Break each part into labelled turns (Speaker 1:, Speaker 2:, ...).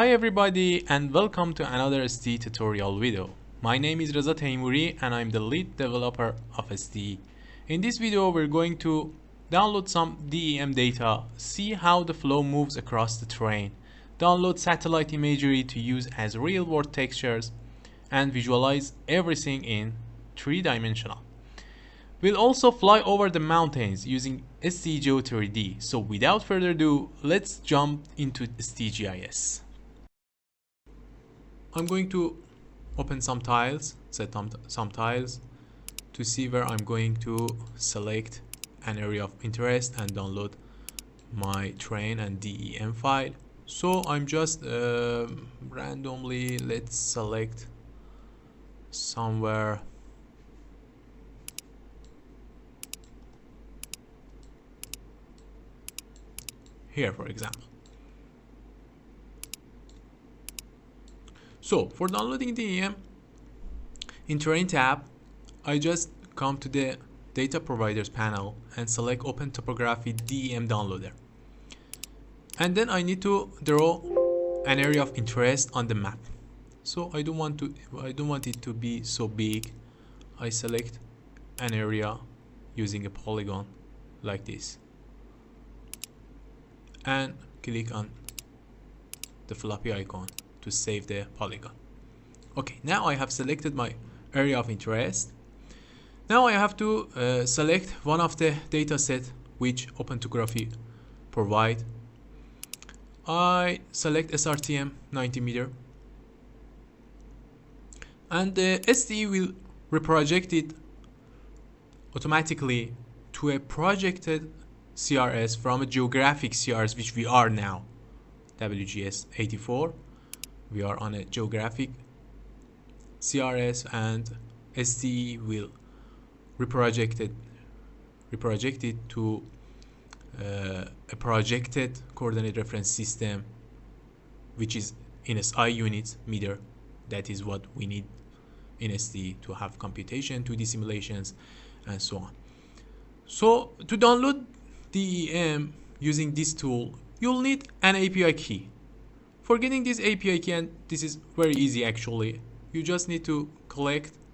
Speaker 1: Hi everybody and welcome to another STE tutorial video. My name is Reza Teymuri and I'm the lead developer of STE. In this video we're going to download some DEM data, see how the flow moves across the terrain, download satellite imagery to use as real-world textures, and visualize everything in 3-dimensional. We'll also fly over the mountains using STEGeo3D. So without further ado, let's jump into STGIS. I'm going to open some tiles, set some tiles to see where I'm going to select an area of interest and download my terrain and DEM file. So I'm just randomly, let's select somewhere here, for example. So for downloading DEM, in Terrain tab, I just come to the Data Providers panel and select Open Topography DEM Downloader. And then I need to draw an area of interest on the map. So I don't want it to be so big. I select an area using a polygon like this. And click on the floppy icon to save the polygon. Okay, now I have selected my area of interest. Now I have to select one of the data set which Open Topography provide. I select SRTM 90 meter and the STE will reproject it automatically to a projected CRS from a geographic CRS, which we are now, WGS 84. We are on a geographic CRS and STE will reproject it to a projected coordinate reference system, which is in SI units meter. That is what we need in STE to have computation, 2D simulations, and so on. So to download DEM using this tool, you'll need an API key. For getting this API key, and this is very easy actually, you just need to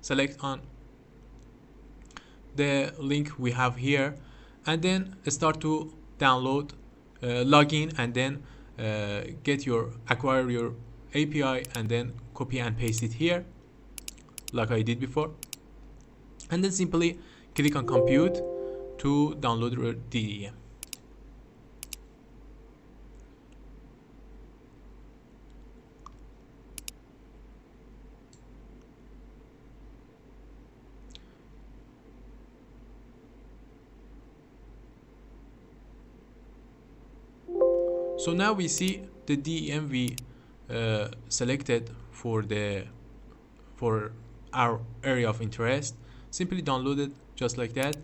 Speaker 1: select on the link we have here, and then start to download, log in, and then acquire your API, and then copy and paste it here, like I did before, and then simply click on compute to download your DEM. So now we see the DEM we selected for our area of interest. Simply download it just like that.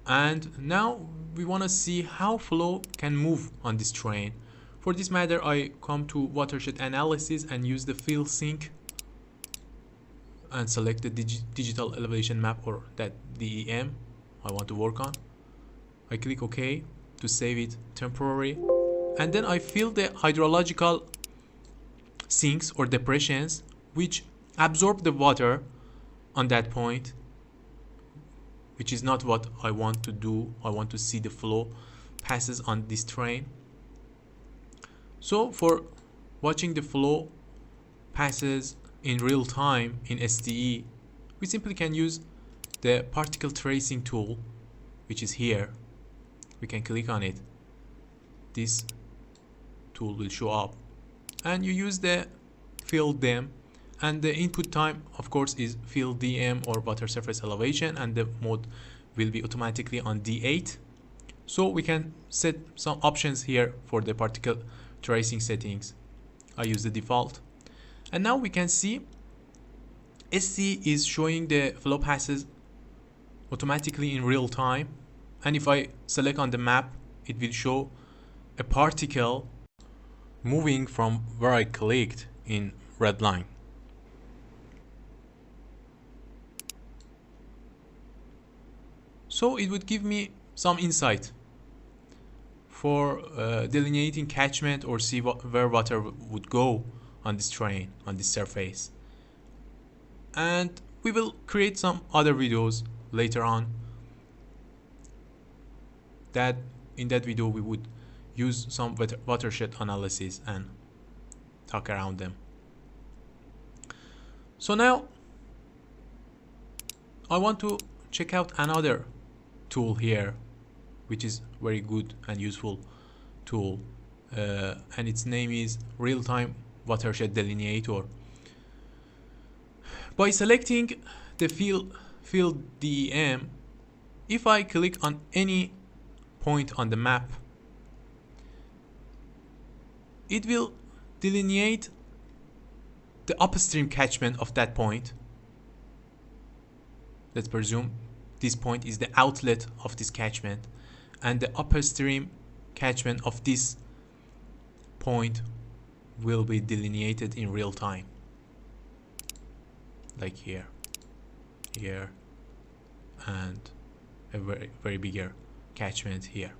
Speaker 1: And now we want to see how flow can move on this terrain. For this matter, I come to Watershed analysis and use the fill sync and select the digital elevation map, or that DEM I want to work on. I click OK to save it temporary. And then I fill the hydrological sinks or depressions which absorb the water on that point, which is not what I want to do. I want to see the flow passes on this terrain. So for watching the flow passes in real time in STE, we simply can use the particle tracing tool, which is here. We can click on it. This tool will show up, and you use the fill DEM, and the input time of course is fill DEM or water surface elevation, and the mode will be automatically on D8. So we can set some options here for the particle tracing settings. I use the default, and now we can see STE is showing the flow passes automatically in real time, and if I select on the map, it will show a particle moving from where I clicked in red line. So it would give me some insight for delineating catchment or see where water would go on this terrain, on this surface. And we will create some other videos later on that in that video we would use some watershed analysis and talk around them. So now I want to check out another tool here, which is very good and useful tool, and its name is real-time watershed delineator. By selecting the field DEM, if I click on any point on the map, it will delineate the upstream catchment of that point. Let's presume this point is the outlet of this catchment, and the upstream catchment of this point will be delineated in real time, like here, here, and a very bigger catchment here.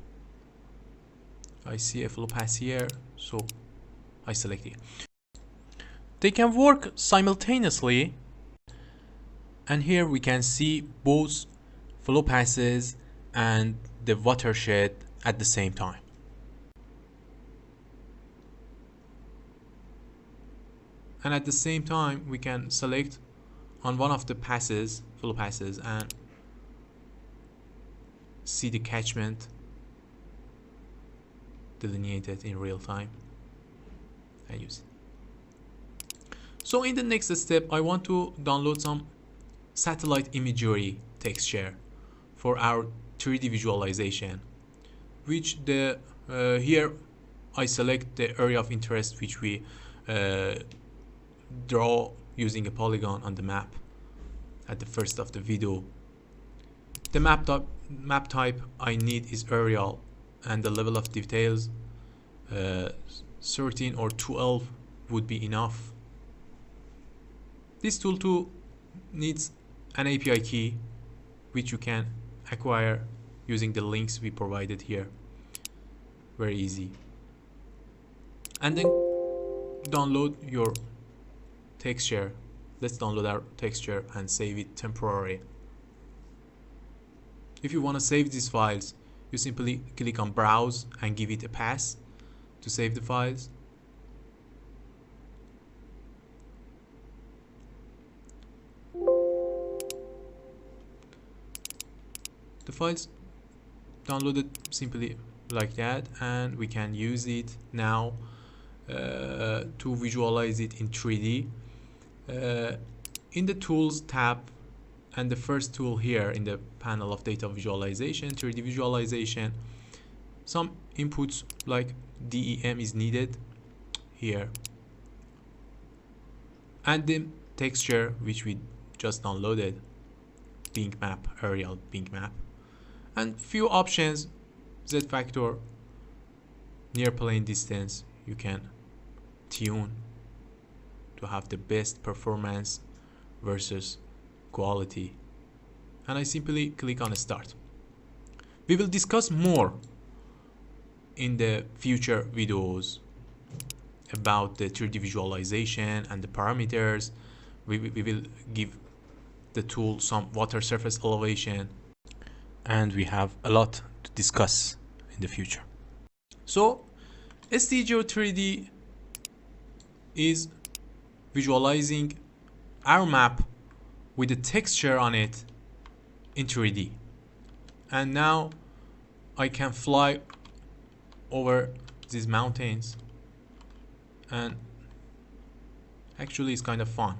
Speaker 1: I see a flow path here, so I select it. They can work simultaneously, and here we can see both flow passes and the watershed at the same time. And at the same time we can select on one of the passes, flow passes, and see the catchment delineated in real time and use it. So in the next step, I want to download some satellite imagery texture for our 3D visualization, which here I select the area of interest which we draw using a polygon on the map at the first of the video. The map type I need is aerial, and the level of details 13 or 12 would be enough. This tool too needs an API key, which you can acquire using the links we provided here. Very easy. And then download your texture. Let's download our texture and save it temporarily. If you want to save these files, you simply click on browse and give it a pass to save the files. The files downloaded simply like that, and we can use it now to visualize it in 3D. In the tools tab, and the first tool here in the panel of data visualization, 3D visualization, some inputs like DEM is needed here, and the texture which we just downloaded, Bing map, aerial Bing map, and few options, Z factor, near plane distance, you can tune to have the best performance versus quality, and I simply click on start. We will discuss more in the future videos about the 3D visualization and the parameters. We will give the tool some water surface elevation, and we have a lot to discuss in the future. So STEGeo3D is visualizing our map with the texture on it in 3D, and now I can fly over these mountains, and actually it's kind of fun.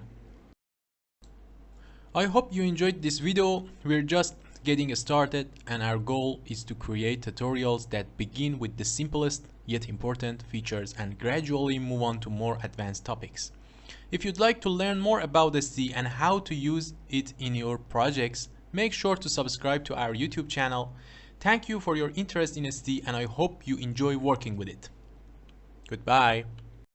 Speaker 1: I hope you enjoyed this video. We're just getting started, and our goal is to create tutorials that begin with the simplest yet important features and gradually move on to more advanced topics. If you'd like to learn more about STE and how to use it in your projects, make sure to subscribe to our YouTube channel. Thank you for your interest in STE, and I hope you enjoy working with it. Goodbye.